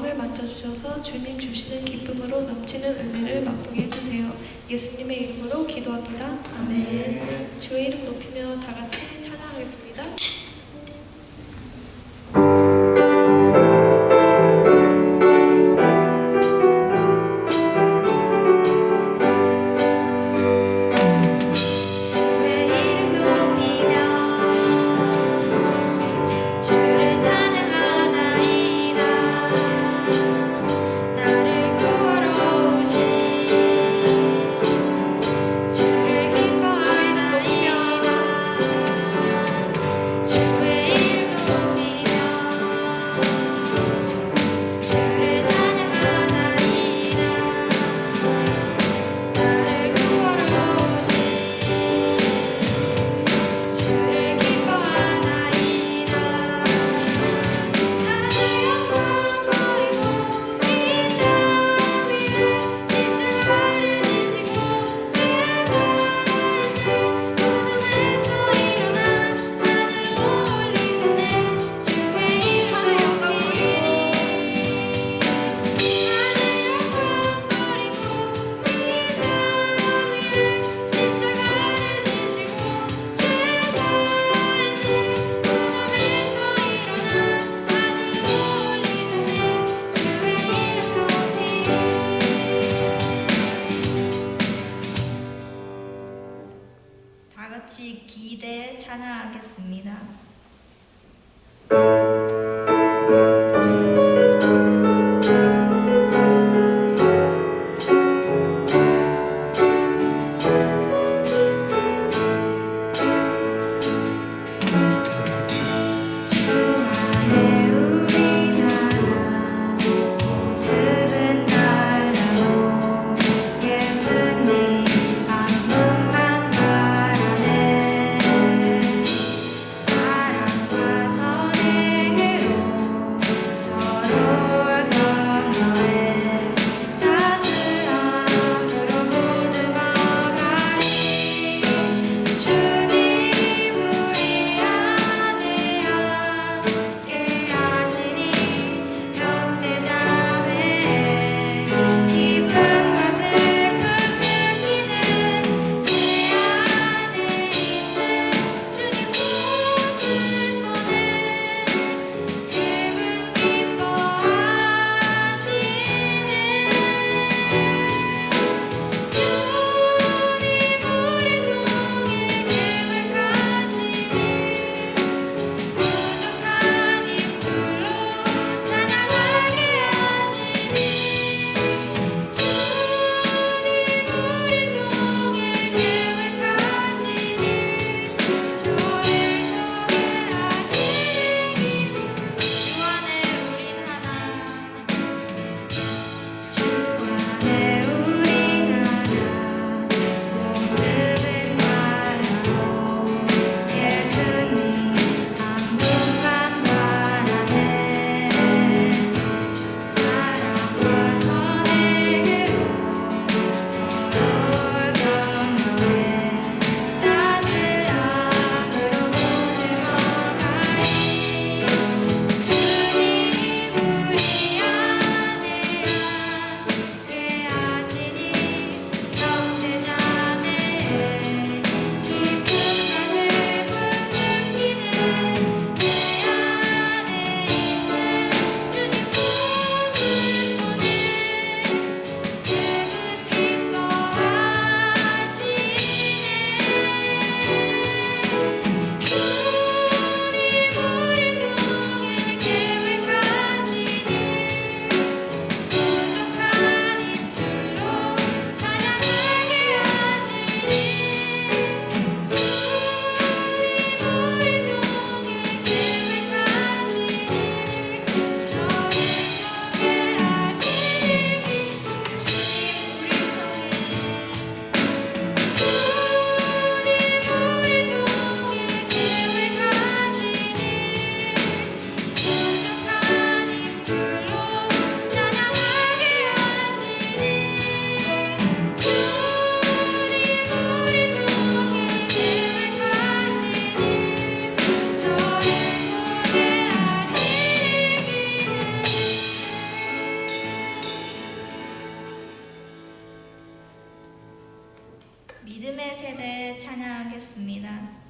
마음을 만져주셔서 주님 주시는 기쁨으로 넘치는 은혜를 맛보게 해주세요. 예수님의 이름으로 기도합니다. 아멘. 주의 이름 높이며 다 같이 찬양하겠습니다. 같이 기대 찬양하겠습니다. 사랑과 선해 믿음의 세대 찬양하겠습니다.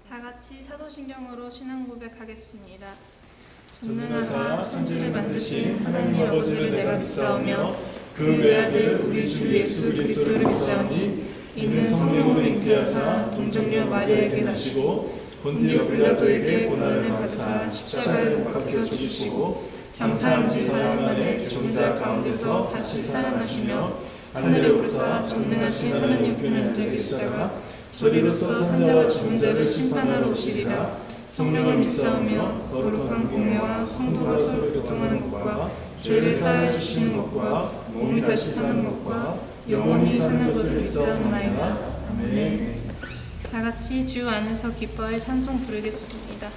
다 같이 사도신경으로 신앙 고백하겠습니다. 전능하사 천지를 만드신 하나님 아버지를 내가 믿사오며 그 외아들 우리 주 예수 그리스도를 믿사오니 이는 성령으로 잉태하사 동정녀 마리아에게 나시고 본디오 빌라도에게 고난을 받으사 십자가에 못 박혀 죽으시고 장사한 지 사흘 만에 죽은 자 가운데서 다시 살아나시며 하늘에 오르사 전능하신 하나님 우편에 앉아 계시다가 저리로서 산자와 죽은 자를 심판하러 오시리라. 성령을 믿사오며 거룩한 공회와 성도가 서로 교통하는 것과 죄를 사하여 주시는 것과 몸이 다시 사는 것과 영원히 사는 것을 믿사옵나이다. 아멘. 다 같이 주 안에서 기뻐할 찬송 부르겠습니다.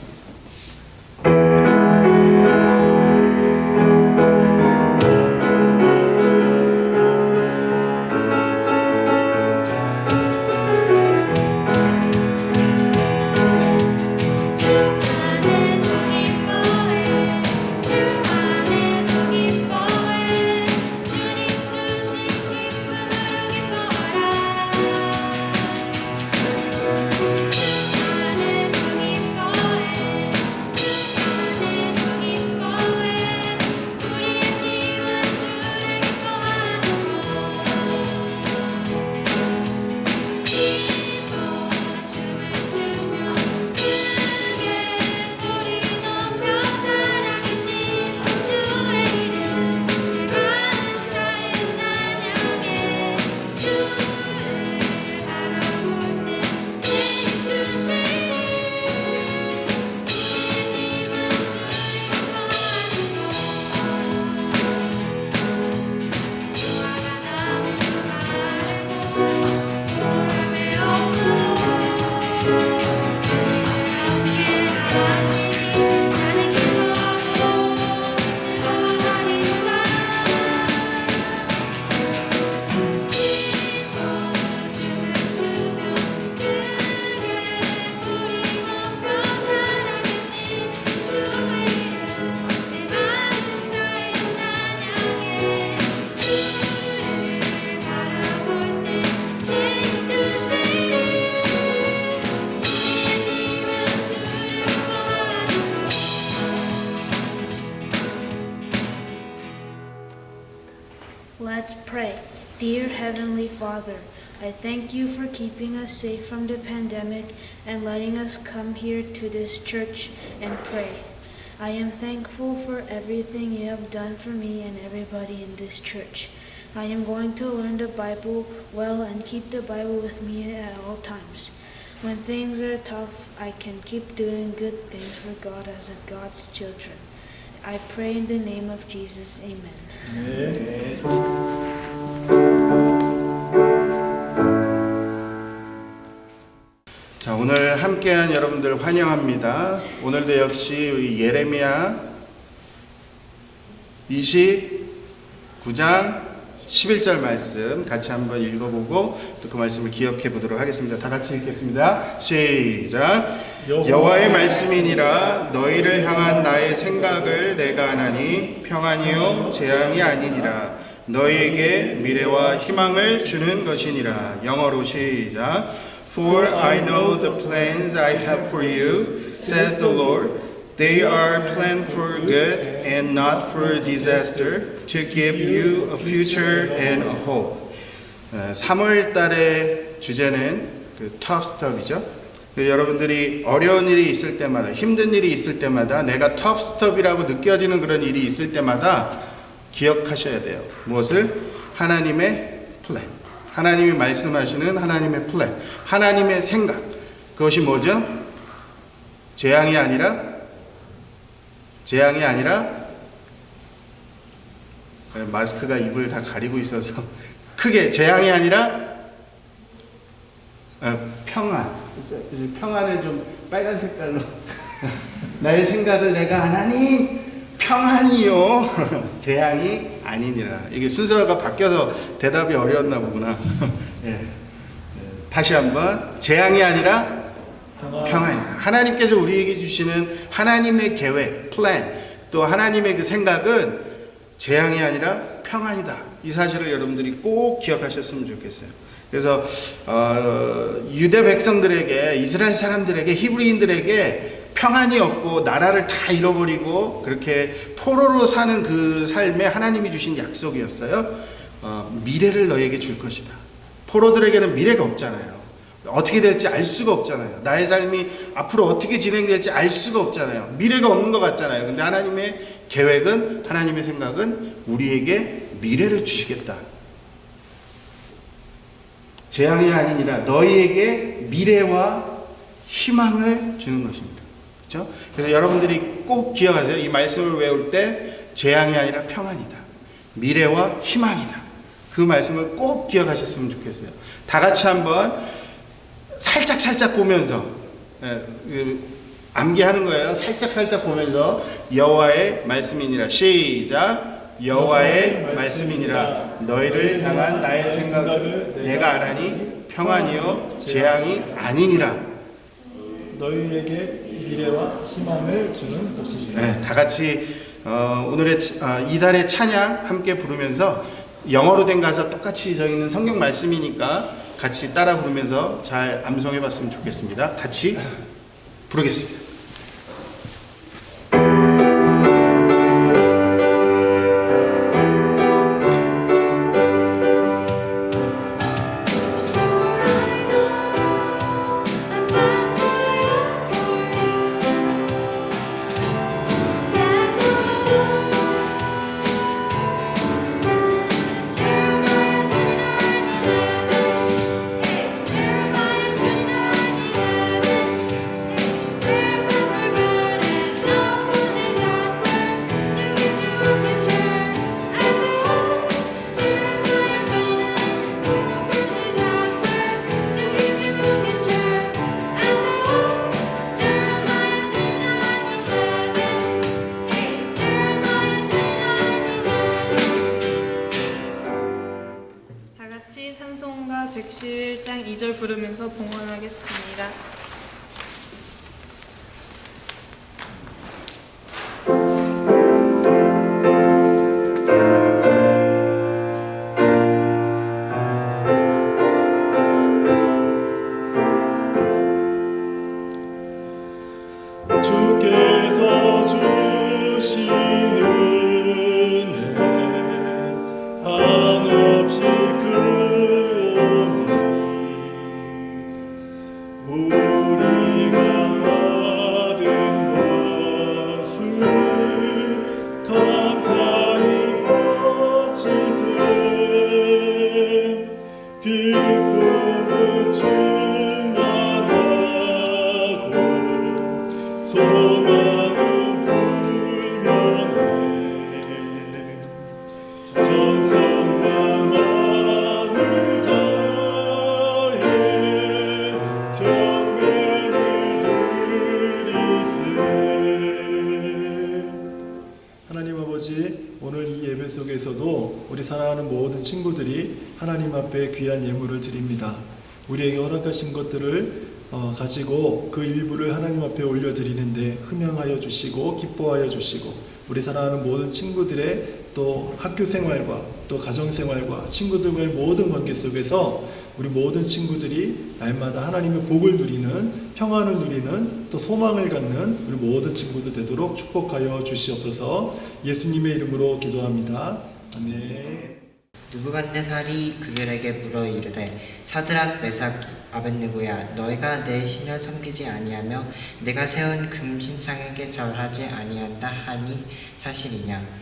Let's pray. Dear Heavenly Father, I thank you for keeping us safe from the pandemic and letting us come here to this church and pray. I am thankful for everything you have done for me and everybody in this church. I am going to learn the Bible well and keep the Bible with me at all times. When things are tough, I can keep doing good things for God as a God's children. I pray in the name of Jesus. Amen. 네. 자, 오늘 함께한 여러분들 환영합니다. 오늘도 역시 우리 예레미야 29장 11절 말씀 같이 한번 읽어보고 또 그 말씀을 기억해 보도록 하겠습니다. 다 같이 읽겠습니다. 시작. 여호와의 말씀이니라. 너희를 향한 나의 생각을 내가 아나니 평안이요 재앙이 아니니라. 너희에게 미래와 희망을 주는 것이니라. 영어로 시작. For I know the plans I have for you, says the Lord. They are planned for good and not for disaster, to give you a future and a hope. 3월 달의 주제는 tough stuff이죠. 여러분들이 어려운 일이 있을 때마다, 힘든 일이 있을 때마다, 내가 tough stuff이라고 느껴지는 그런 일이 있을 때마다 기억하셔야 돼요. 무엇을? 하나님의 플랜. 하나님이 말씀하시는 하나님의 플랜. 하나님의 생각. 그것이 뭐죠? 재앙이 아니라 마스크가 입을 다 가리고 있어서 크게 재앙이 아니라 평안. 평안을 좀 빨간 색깔로 나의 생각을 내가 안하니 평안이요 재앙이 아니니라. 이게 순서가 바뀌어서 대답이 어려웠나 보구나. 예. 다시 한번 재앙이 아니라 평안이다. 하나님께서 우리에게 주시는 하나님의 계획, 플랜, 또 하나님의 그 생각은 재앙이 아니라 평안이다. 이 사실을 여러분들이 꼭 기억하셨으면 좋겠어요. 그래서 유대 백성들에게, 이스라엘 사람들에게, 히브리인들에게 평안이 없고 나라를 다 잃어버리고 그렇게 포로로 사는 그 삶에 하나님이 주신 약속이었어요. 미래를 너에게 줄 것이다. 포로들에게는 미래가 없잖아요. 어떻게 될지 알 수가 없잖아요. 나의 삶이 앞으로 어떻게 진행될지 알 수가 없잖아요. 미래가 없는 것 같잖아요. 근데 하나님의 계획은, 하나님의 생각은 우리에게 미래를 주시겠다. 재앙이 아니니라 너희에게 미래와 희망을 주는 것입니다. 그렇죠? 그래서 여러분들이 꼭 기억하세요. 이 말씀을 외울 때 재앙이 아니라 평안이다. 미래와 희망이다. 그 말씀을 꼭 기억하셨으면 좋겠어요. 다 같이 한번 살짝 보면서 암기하는 거예요. 살짝 보면서 여호와의 말씀이니라. 시작. 여호와의 말씀이니라. 너희를 향한 나의 생각을 내가 아나니 평안이요 재앙이 아니니라. 너희에게 미래와 희망을 주는 것이니라. 네, 다 같이 오늘의 이달의 찬양 함께 부르면서 영어로 된 가사 똑같이 저기 있는 성경 말씀이니까 같이 따라 부르면서 잘 암송해 봤으면 좋겠습니다. 같이 부르겠습니다. 찬송가 111장 2절 부르면서 봉헌하겠습니다. 주께서 주시는 은 한없이 그 꿈은 충만하고 소망은 분명해 정성만 마음을 다해 경배를 드리세. 하나님 아버지, 오늘 이 예배 속에서도 우리 사랑하는 모든 친구들이 하나님 앞에 귀한 예물을 드립니다. 우리에게 허락하신 것들을 가지고 그 일부를 하나님 앞에 올려드리는데 흠양하여 주시고 기뻐하여 주시고 우리 사랑하는 모든 친구들의 또 학교 생활과 또 가정 생활과 친구들과의 모든 관계 속에서 우리 모든 친구들이 날마다 하나님의 복을 누리는, 평안을 누리는, 또 소망을 갖는 우리 모든 친구들 되도록 축복하여 주시옵소서. 예수님의 이름으로 기도합니다. 아멘. 느부갓네살이 그들에게 물어 이르되 사드락 메삭 아벳느고야 너희가 내 신을 섬기지 아니하며 내가 세운 금신상에게 절하지 아니한다 하니 사실이냐.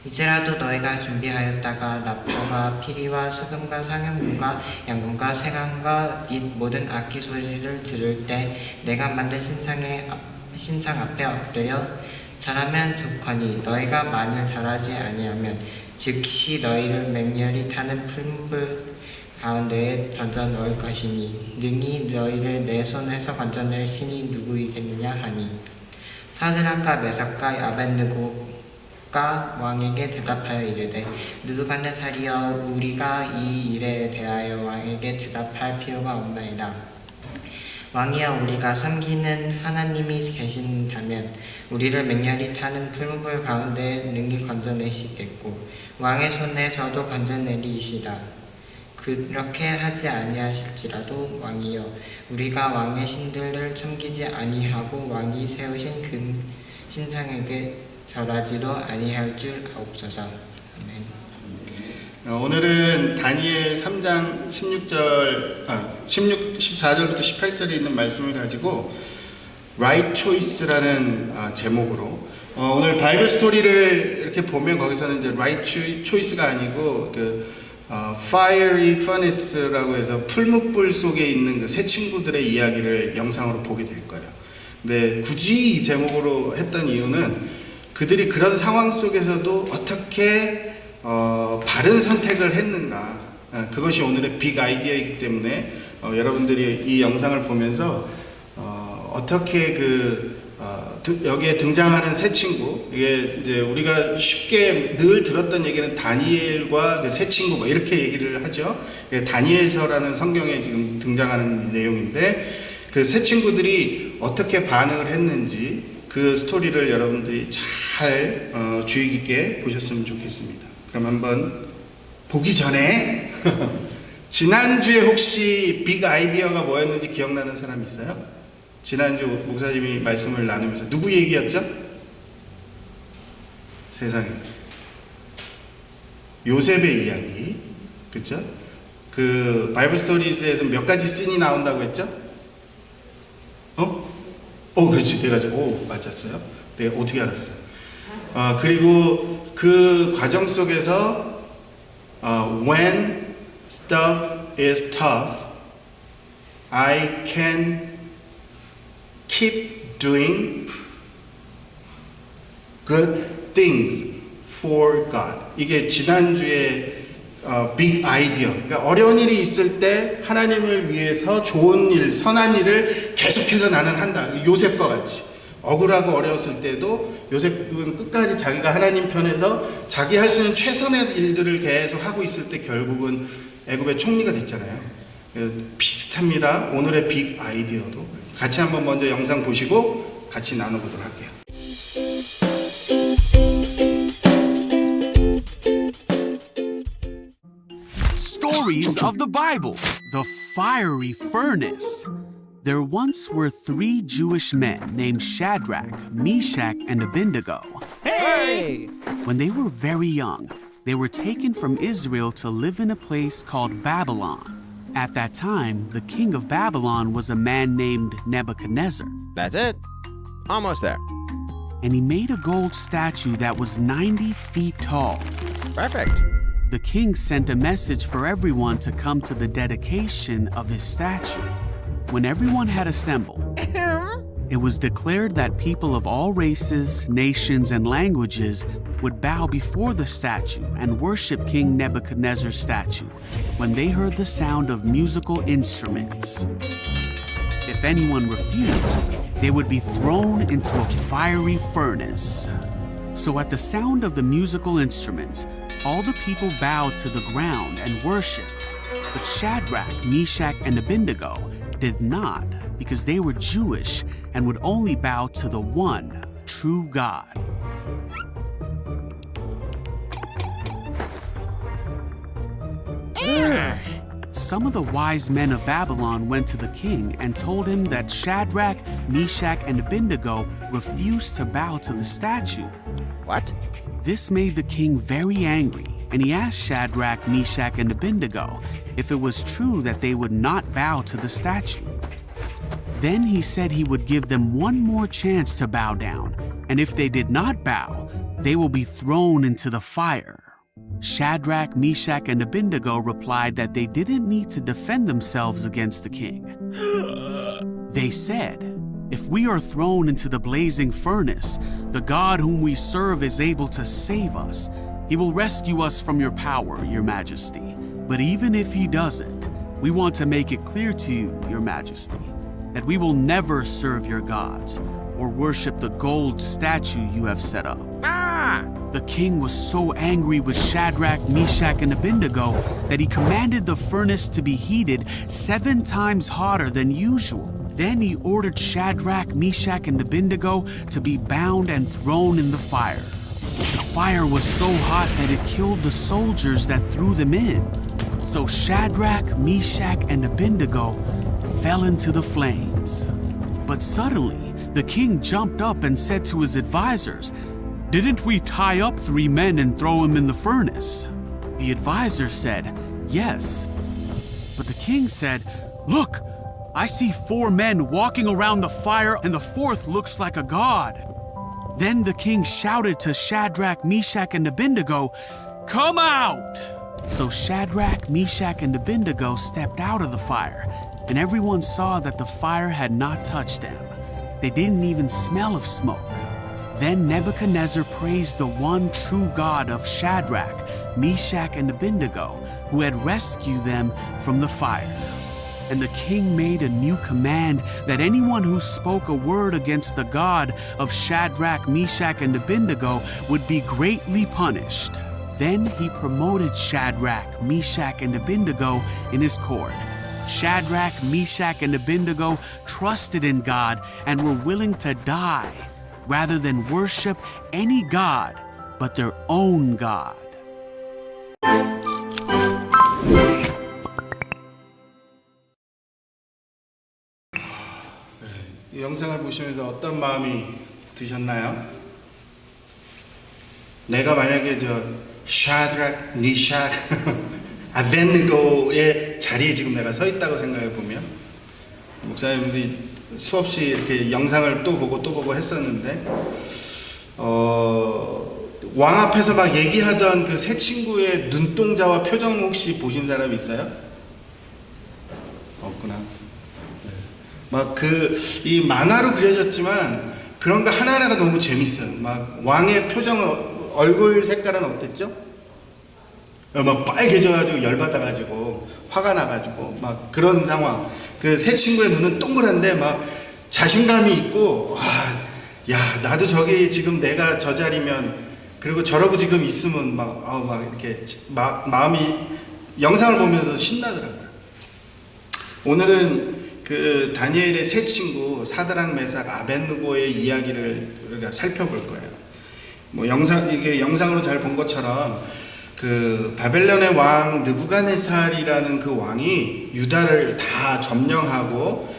이제라도 너희가 준비하였다가 납포가 피리와 수금과 상형금과 양금과 세감과 및 모든 악기 소리를 들을 때 내가 만든 신상 앞에 엎드려 절하면 좋거니 너희가 만일 절하지 아니하면 즉시 너희를 맹렬히 타는 풀무불 가운데에 던져 넣을 것이니 능히 너희를 내 손에서 건져낼 신이 누구이겠느냐 하니 사드락과 메삭과 아벳느고가 왕에게 대답하여 이르되 느부갓네살이여 우리가 이 일에 대하여 왕에게 대답할 필요가 없나이다. 왕이여 우리가 섬기는 하나님이 계신다면 우리를 맹렬히 타는 풀무불 가운데 능히 건져내시겠고 왕의 손에서도 건져내리시다. 그렇게 하지 아니하실지라도 왕이여 우리가 왕의 신들을 섬기지 아니하고 왕이 세우신 금 신상에게 절하지도 아니할 줄 아옵소서. 아멘. 오늘은 다니엘 3장 14절부터 18절에 있는 말씀을 가지고 Right Choice라는 제목으로 오늘 바이블 스토리를 이렇게 보면 거기서는 이제 Right Choice가 아니고 Fiery Furnace라고 해서 풀무불 속에 있는 그 새 친구들의 이야기를 영상으로 보게 될 거예요. 근데 굳이 이 제목으로 했던 이유는 그들이 그런 상황 속에서도 어떻게 바른 선택을 했는가, 그것이 오늘의 빅 아이디어이기 때문에 여러분들이 이 영상을 보면서 어떻게 여기에 등장하는 새 친구, 이게 이제 우리가 쉽게 늘 들었던 얘기는 다니엘과 새 친구 뭐 이렇게 얘기를 하죠. 다니엘서라는 성경에 지금 등장하는 내용인데 그 새 친구들이 어떻게 반응을 했는지 그 스토리를 여러분들이 잘 주의 깊게 보셨으면 좋겠습니다. 그럼 한번 보기 전에 지난주에 혹시 빅 아이디어가 뭐였는지 기억나는 사람 있어요? 지난주 목사님이 말씀을 나누면서 누구 얘기였죠? 세상에 요셉의 이야기, 그렇죠? 그 바이블 스토리즈에서 몇 가지 씬이 나온다고 했죠? 그렇지, 내가 맞았어요. 내가 어떻게 알았어요? 그리고 그 과정 속에서 when stuff is tough, I can keep doing good things for God. 이게 지난주에 빅 아이디어. 그러니까 어려운 일이 있을 때 하나님을 위해서 좋은 일, 선한 일을 계속해서 나는 한다. 요셉과 같이. 억울하고 어려웠을 때도 요셉은 끝까지 자기가 하나님 편에서 자기 할 수 있는 최선의 일들을 계속 하고 있을 때 결국은 애굽의 총리가 됐잖아요. 비슷합니다. 오늘의 빅 아이디어도. 같이 한번 먼저 영상 보시고 같이 나눠보도록 할게요. Stories of the Bible, the fiery furnace. There once were 3 Jewish men named Shadrach, Meshach, and Abednego. Hey! When they were very young, they were taken from Israel to live in a place called Babylon. At that time, the king of Babylon was a man named Nebuchadnezzar. That's it. Almost there. And he made a gold statue that was 90 feet tall. Perfect. the king sent a message for everyone to come to the dedication of his statue. When everyone had assembled, it was declared that people of all races, nations, and languages would bow before the statue and worship King Nebuchadnezzar's statue when they heard the sound of musical instruments. If anyone refused, they would be thrown into a fiery furnace. So at the sound of the musical instruments, all the people bowed to the ground and worshiped. But Shadrach, Meshach, and Abednego did not, because they were Jewish and would only bow to the one true God. Some of the wise men of Babylon went to the king and told him that Shadrach, Meshach, and Abednego refused to bow to the statue. What? This made the king very angry, and he asked Shadrach, Meshach, and Abednego if it was true that they would not bow to the statue. Then he said he would give them one more chance to bow down, and if they did not bow, they will be thrown into the fire. Shadrach, Meshach, and Abednego replied that they didn't need to defend themselves against the king. They said, "If we are thrown into the blazing furnace, the God whom we serve is able to save us. He will rescue us from your power, your majesty. But even if he doesn't, we want to make it clear to you, your majesty, that we will never serve your gods or worship the gold statue you have set up." The king was so angry with Shadrach, Meshach, and Abednego that he commanded the furnace to be heated 7 times hotter than usual. Then he ordered Shadrach, Meshach, and Abednego to be bound and thrown in the fire. The fire was so hot that it killed the soldiers that threw them in. So Shadrach, Meshach, and Abednego fell into the flames. But suddenly, the king jumped up and said to his advisors, "Didn't we tie up 3 men and throw them in the furnace?" The advisors said, "Yes." But the king said, "Look, I see 4 men walking around the fire, and the 4th looks like a god." Then the king shouted to Shadrach, Meshach, and Abednego, "Come out!" So Shadrach, Meshach, and Abednego stepped out of the fire, and everyone saw that the fire had not touched them. They didn't even smell of smoke. Then Nebuchadnezzar praised the one true God of Shadrach, Meshach, and Abednego, who had rescued them from the fire. And the king made a new command that anyone who spoke a word against the God of Shadrach, Meshach, and Abednego would be greatly punished. Then he promoted Shadrach, Meshach, and Abednego in his court. Shadrach, Meshach, and Abednego trusted in God and were willing to die rather than worship any god but their own God. 이 영상을 보시면서 어떤 마음이 드셨나요? 내가 만약에 샤드락, 미샥, 아벤느고의 자리에 지금 내가 서 있다고 생각해 보면, 목사님들이 수없이 이렇게 영상을 또 보고 했었는데, 왕 앞에서 막 얘기하던 그 세 친구의 눈동자와 표정 혹시 보신 사람 있어요? 없구나. 막 이 만화로 그려졌지만 그런 거 하나하나가 너무 재밌어요. 막 왕의 표정, 얼굴 색깔은 어땠죠? 막 빨개져가지고 열받아가지고 화가 나가지고 막 그런 상황. 그 세 친구의 눈은 동그란데 막 자신감이 있고, 야 나도 저기 지금 내가 저 자리면, 그리고 저러고 지금 있으면 막 이렇게 마음이 영상을 보면서 신나더라고요. 오늘은 그 다니엘의 세 친구 사드락, 메삭, 아벤느고의 이야기를 우리가 살펴볼 거예요. 뭐 영상으로 잘 본 것처럼 그 바벨론의 왕 느부갓네살이라는 그 왕이 유다를 다 점령하고,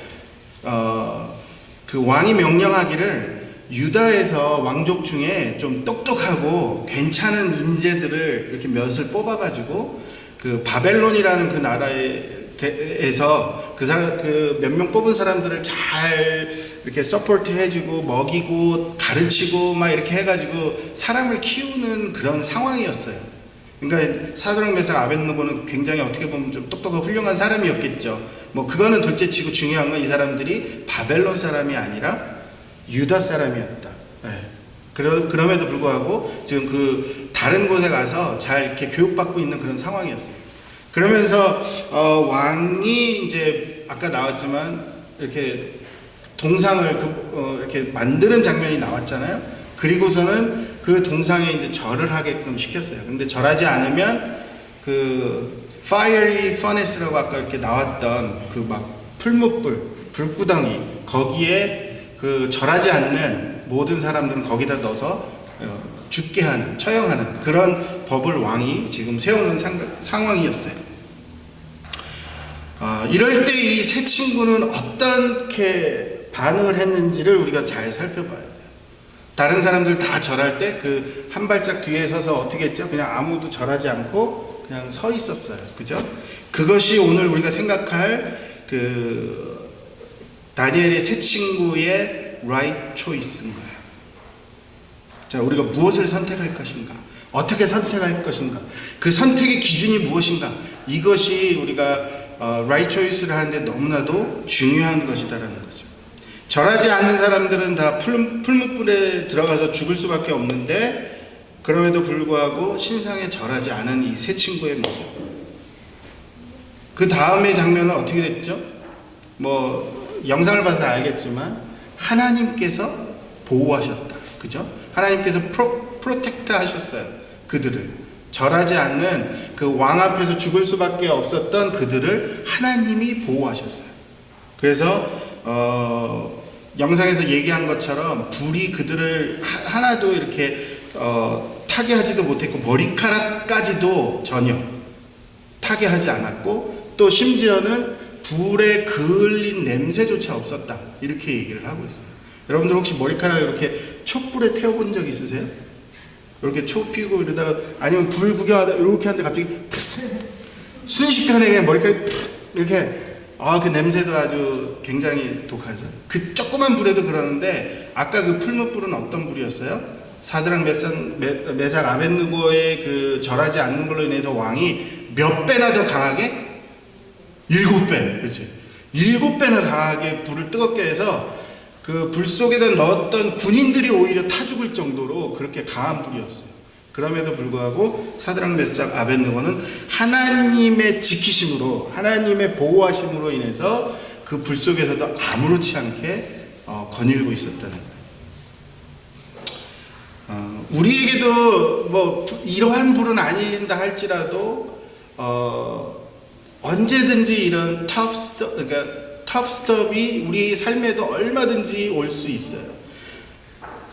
그 왕이 명령하기를 유다에서 왕족 중에 좀 똑똑하고 괜찮은 인재들을 이렇게 몇을 뽑아가지고 그 바벨론이라는 그 나라에서 그 몇 명 뽑은 사람들을 잘 이렇게 서포트 해주고 먹이고 가르치고 막 이렇게 해가지고 사람을 키우는 그런 상황이었어요. 그러니까 사드락 메삭 아벳느고는 굉장히 어떻게 보면 좀 똑똑하고 훌륭한 사람이었겠죠. 뭐 그거는 둘째치고 중요한 건 이 사람들이 바벨론 사람이 아니라 유다 사람이었다. 네. 그럼에도 불구하고 지금 그 다른 곳에 가서 잘 이렇게 교육받고 있는 그런 상황이었어요. 그러면서 왕이 이제 아까 나왔지만 이렇게 동상을 이렇게 만드는 장면이 나왔잖아요. 그리고서는 그 동상에 이제 절을 하게끔 시켰어요. 근데 절하지 않으면 그 fiery furnace라고 아까 이렇게 나왔던 그 막 불구덩이 거기에 그 절하지 않는 모든 사람들은 거기다 넣어서 죽게 하는, 처형하는 그런 법을 왕이 지금 세우는 상황이었어요. 이럴 때 이 세 친구는 어떻게 반응을 했는지를 우리가 잘 살펴봐야 돼요. 다른 사람들 다 절할 때 그 한 발짝 뒤에 서서 어떻게 했죠? 그냥 아무도 절하지 않고 그냥 서 있었어요. 그죠? 그것이 오늘 우리가 생각할 그 다니엘의 세 친구의 right choice인 거예요. 자, 우리가 무엇을 선택할 것인가? 어떻게 선택할 것인가? 그 선택의 기준이 무엇인가? 이것이 우리가 right choice를 하는데 너무나도 중요한 것이다라는 거죠. 절하지 않는 사람들은 다 풀무불에 들어가서 죽을 수밖에 없는데 그럼에도 불구하고 신상에 절하지 않은 이 세 친구의 모습. 그 다음의 장면은 어떻게 됐죠? 뭐 영상을 봐서 알겠지만 하나님께서 보호하셨다. 그죠? 하나님께서 프로텍트 하셨어요. 그들을. 절하지 않는 그 왕 앞에서 죽을 수밖에 없었던 그들을 하나님이 보호하셨어요. 그래서 영상에서 얘기한 것처럼 불이 그들을 하나도 이렇게 타게 하지도 못했고 머리카락까지도 전혀 타게 하지 않았고 또 심지어는 불에 그을린 냄새조차 없었다. 이렇게 얘기를 하고 있어요. 여러분들 혹시 머리카락 이렇게 촛불에 태워본 적 있으세요? 이렇게 초 피고 이러다가 아니면 불 구경하다 이렇게 하는데 갑자기 순식간에 그냥 머리카락이 이렇게 그 냄새도 아주 굉장히 독하죠. 그 조그만 불에도 그러는데 아까 그 풀무불은 어떤 불이었어요? 사드락 메삭 아벳느고의 그 절하지 않는 걸로 인해서 왕이 몇 배나 더 강하게? 7배, 그렇지? 7배나 강하게 불을 뜨겁게 해서 그 불 속에다 넣었던 군인들이 오히려 타 죽을 정도로 그렇게 강한 불이었어요. 그럼에도 불구하고 사드락 메삭 아벳느고는 하나님의 지키심으로, 하나님의 보호하심으로 인해서 그 불 속에서도 아무렇지 않게 거닐고 있었다는 거예요. 우리에게도 뭐 이러한 불은 아닌다 할지라도 언제든지 이런 터프스톱이 우리 삶에도 얼마든지 올 수 있어요.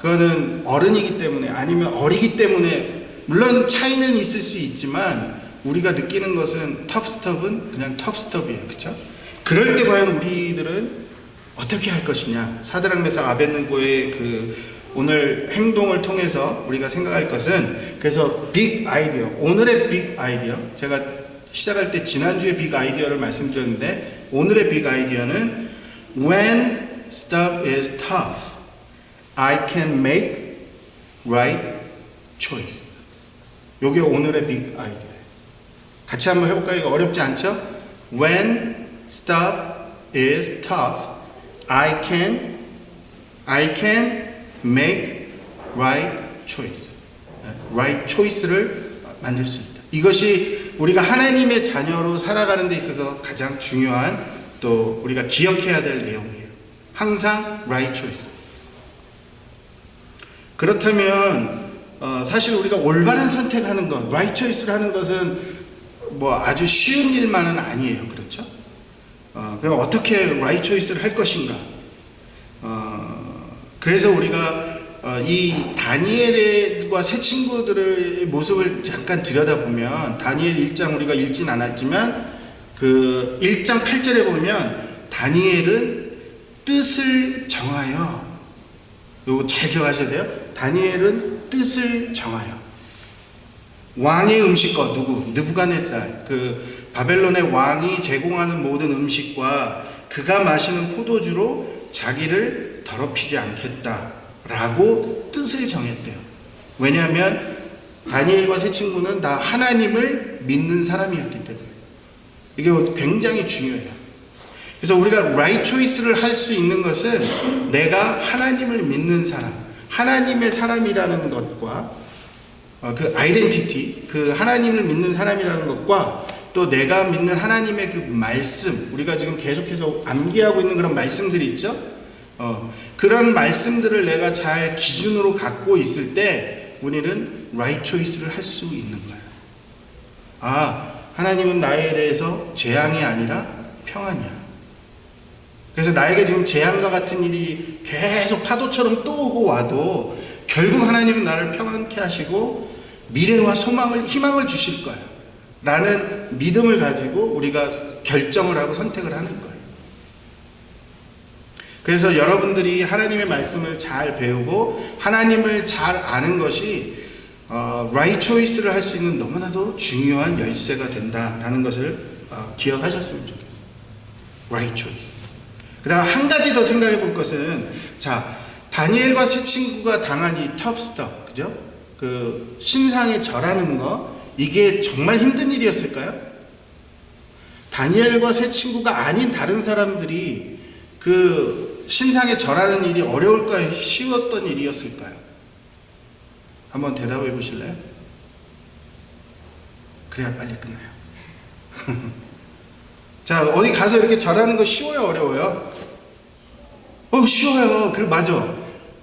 그거는 어른이기 때문에 아니면 어리기 때문에 물론 차이는 있을 수 있지만 우리가 느끼는 것은 터프스톱은 그냥 터프스톱이에요. 그렇죠? 그럴 때 과연 우리들은 어떻게 할 것이냐? 사드락 메삭 아벳느고의 그 오늘 행동을 통해서 우리가 생각할 것은 그래서 빅 아이디어, 오늘의 빅 아이디어, 제가 시작할 때 지난주에 빅 아이디어를 말씀드렸는데 오늘의 빅 아이디어는 When stuff is tough, I can make right choice. 이게 오늘의 빅 아이디어예요. 같이 한번 해볼까요? 이거 어렵지 않죠? When stuff is tough, I can make right choice. right choice를 만들 수 있다. 이것이 우리가 하나님의 자녀로 살아가는 데 있어서 가장 중요한 또 우리가 기억해야 될 내용이에요. 항상 right choice. 그렇다면 사실 우리가 올바른 선택하는 것, right choice를 하는 것은 뭐 아주 쉬운 일만은 아니에요. 그렇죠? 그럼 어떻게 right choice를 할 것인가? 그래서 우리가 이 다니엘과 세 친구들의 모습을 잠깐 들여다보면 다니엘 1장 우리가 읽진 않았지만 그 1장 8절에 보면 다니엘은 뜻을 정하여, 이거 잘 기억하셔야 돼요. 다니엘은 뜻을 정하여 왕의 음식과 누구? 느부갓네살, 그 바벨론의 왕이 제공하는 모든 음식과 그가 마시는 포도주로 자기를 더럽히지 않겠다라고 뜻을 정했대요. 왜냐하면 다니엘과 세 친구는 다 하나님을 믿는 사람이었기 때문에 이게 굉장히 중요해요. 그래서 우리가 right choice를 할 수 있는 것은 내가 하나님을 믿는 사람, 하나님의 사람이라는 것과 그 아이덴티티, 그 하나님을 믿는 사람이라는 것과 또 내가 믿는 하나님의 그 말씀, 우리가 지금 계속해서 암기하고 있는 그런 말씀들이 있죠. 그런 말씀들을 내가 잘 기준으로 갖고 있을 때 우리는 right choice를 할 수 있는 거예요. 아, 하나님은 나에 대해서 재앙이 아니라 평안이야. 그래서 나에게 지금 재앙과 같은 일이 계속 파도처럼 또 오고 와도 결국 하나님은 나를 평안케 하시고 미래와 소망을, 희망을 주실 거야 라는 믿음을 가지고 우리가 결정을 하고 선택을 하는 거예요. 그래서 여러분들이 하나님의 말씀을 잘 배우고 하나님을 잘 아는 것이 right choice를 할 수 있는 너무나도 중요한 열쇠가 된다라는 것을 기억하셨으면 좋겠어요. right choice. 그 다음 한 가지 더 생각해 볼 것은, 자, 다니엘과 세 친구가 당한 이 tough stuff, 그죠? 그 신상에 절하는 거, 이게 정말 힘든 일이었을까요? 다니엘과 세 친구가 아닌 다른 사람들이 그 신상에 절하는 일이 어려울까요? 쉬웠던 일이었을까요? 한번 대답해 보실래요? 그래야 빨리 끝나요. 자, 어디 가서 이렇게 절하는 거 쉬워요, 어려워요? 쉬워요. 그래, 맞아.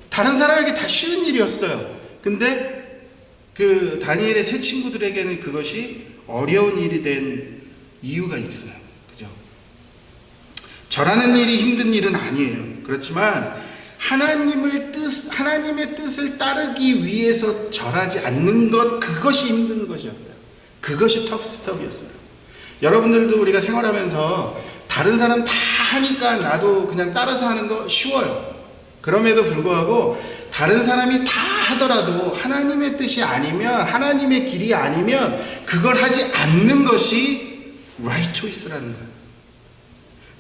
다른 사람에게 다 쉬운 일이었어요. 근데 그 다니엘의 세 친구들에게는 그것이 어려운 일이 된 이유가 있어요. 그죠? 절하는 일이 힘든 일은 아니에요. 그렇지만 하나님의 뜻을 따르기 위해서 절하지 않는 것, 그것이 힘든 것이었어요. 그것이 터프 스톱이었어요. 여러분들도 우리가 생활하면서 다른 사람 다 하니까 나도 그냥 따라서 하는 거 쉬워요. 그럼에도 불구하고 다른 사람이 다 하더라도 하나님의 뜻이 아니면, 하나님의 길이 아니면 그걸 하지 않는 것이 right choice라는 거예요.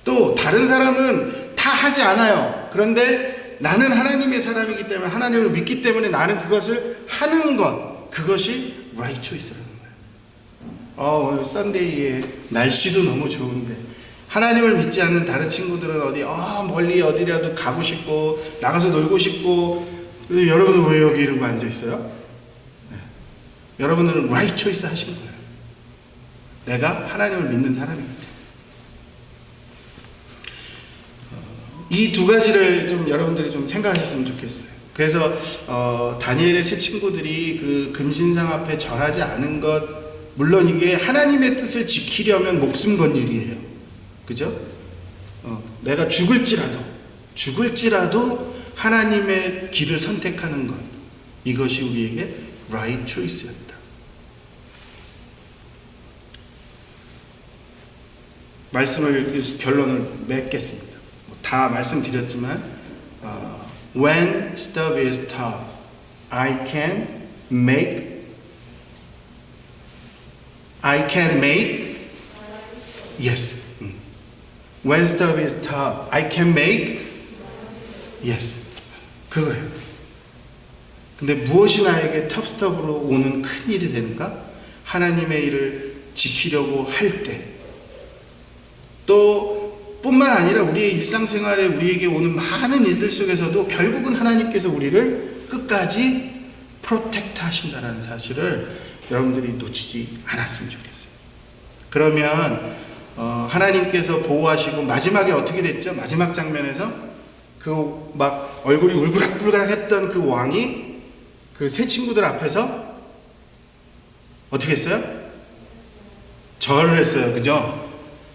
또 다른 사람은 다 하지 않아요. 그런데 나는 하나님의 사람이기 때문에, 하나님을 믿기 때문에 나는 그것을 하는 것, 그것이 right choice라는 거예요. 오늘 썬데이에 날씨도 너무 좋은데 하나님을 믿지 않는 다른 친구들은 어디 멀리 어디라도 가고 싶고 나가서 놀고 싶고, 여러분은 왜 여기 이러고 앉아 있어요? 네. 여러분은 right choice 하신 거예요. 내가 하나님을 믿는 사람이기 때문에. 이 두 가지를 좀 여러분들이 좀 생각하셨으면 좋겠어요. 그래서 다니엘의 세 친구들이 그 금신상 앞에 절하지 않은 것, 물론 이게 하나님의 뜻을 지키려면 목숨 건 일이에요. 그죠? 내가 죽을지라도 하나님의 길을 선택하는 것, 이것이 우리에게 right choice였다. 말씀을, 결론을 맺겠습니다. 다 말씀드렸지만 when stuff is tough, I can make yes. When stuff is tough, I can make yes. 그거예요. 근데 무엇이 나에게 tough stuff으로 오는 큰 일이 되는가? 하나님의 일을 지키려고 할 때, 또 뿐만 아니라 우리의 일상생활에 우리에게 오는 많은 일들 속에서도 결국은 하나님께서 우리를 끝까지 프로텍트 하신다는 사실을 여러분들이 놓치지 않았으면 좋겠어요. 그러면 하나님께서 보호하시고 마지막에 어떻게 됐죠? 마지막 장면에서 그 막 얼굴이 울그락불그락 했던 그 왕이 그 세 친구들 앞에서 어떻게 했어요? 절을 했어요. 그죠?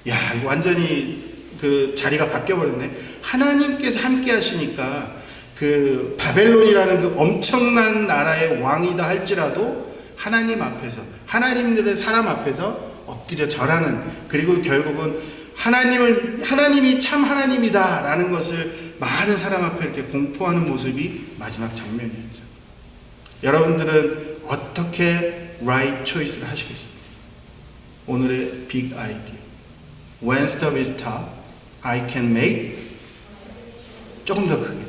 야, 이거 완전히 그 자리가 바뀌어버렸네. 하나님께서 함께 하시니까 그 바벨론이라는 그 엄청난 나라의 왕이다 할지라도 하나님 앞에서, 하나님들의 사람 앞에서 엎드려 절하는, 그리고 결국은 하나님이 참 하나님이다 라는 것을 많은 사람 앞에 이렇게 공포하는 모습이 마지막 장면이었죠. 여러분들은 어떻게 right choice를 하시겠습니까? 오늘의 big idea. When stuff is tough, I can make, 조금 더 크게.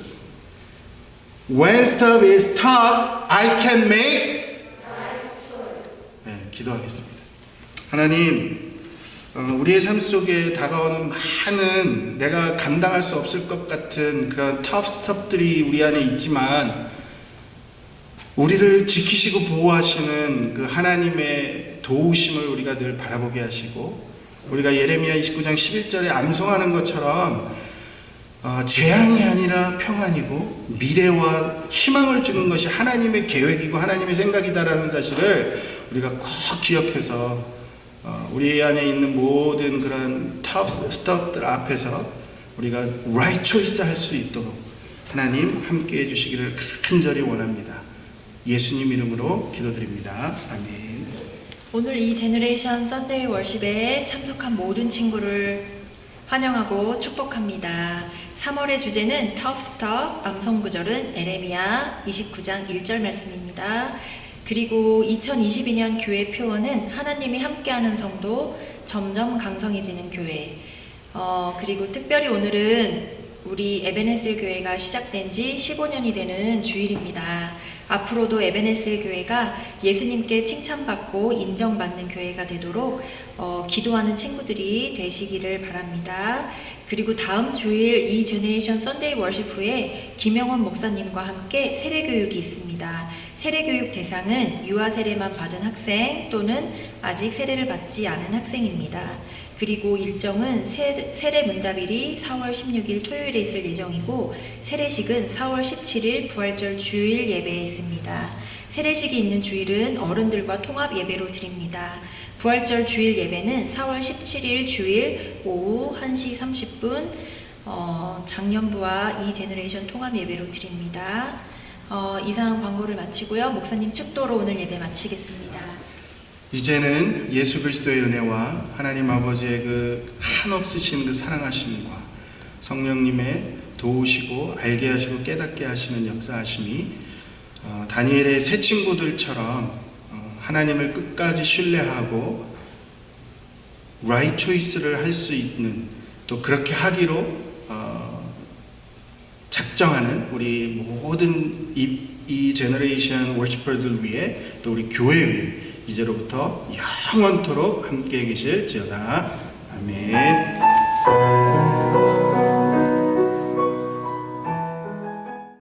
When stuff is tough, I can make 기도하겠습니다. 하나님, 우리의 삶 속에 다가오는 많은 내가 감당할 수 없을 것 같은 그런 터프 스톱들이 우리 안에 있지만 우리를 지키시고 보호하시는 그 하나님의 도우심을 우리가 늘 바라보게 하시고, 우리가 예레미야 29장 11절에 암송하는 것처럼 재앙이 아니라 평안이고 미래와 희망을 주는 것이 하나님의 계획이고 하나님의 생각이다라는 사실을 우리가 꼭 기억해서 우리 안에 있는 모든 그런 tough stuff들 앞에서 우리가 right choice 할 수 있도록 하나님 함께 해주시기를 간절히 원합니다. 예수님 이름으로 기도드립니다. 아멘. 오늘 이 제너레이션 썬데이 월십에 참석한 모든 친구를 환영하고 축복합니다. 3월의 주제는 Tough Stuff, 암송구절은 에레미야 29장 1절 말씀입니다. 그리고 2022년 교회 표어는 하나님이 함께하는 성도, 점점 강성해지는 교회. 그리고 특별히 오늘은 우리 에베네셀 교회가 시작된 지 15년이 되는 주일입니다. 앞으로도 에베네셀 교회가 예수님께 칭찬받고 인정받는 교회가 되도록 기도하는 친구들이 되시기를 바랍니다. 그리고 다음 주일 이 제너레이션 썬데이 월십 후에 김영원 목사님과 함께 세례교육이 있습니다. 세례교육 대상은 유아 세례만 받은 학생 또는 아직 세례를 받지 않은 학생입니다. 그리고 일정은 세례 문답일이 4월 16일 토요일에 있을 예정이고 세례식은 4월 17일 부활절 주일 예배에 있습니다. 세례식이 있는 주일은 어른들과 통합 예배로 드립니다. 부활절 주일 예배는 4월 17일 주일 오후 1시 30분 작년부와 이 제너레이션 통합 예배로 드립니다. 이상 광고를 마치고요. 목사님 축도로 오늘 예배 마치겠습니다. 이제는 예수 그리스도의 은혜와 하나님 아버지의 그 한없으신 그 사랑하심과 성령님의 도우시고 알게 하시고 깨닫게 하시는 역사하심이 다니엘의 새 친구들처럼 하나님을 끝까지 신뢰하고 right choice를 할 수 있는, 또 그렇게 하기로 작정하는 우리 모든 이 제너레이션 워시퍼들 위해, 또 우리 교회 위해 이제로부터 영원토록 함께 계실지어다. 아멘.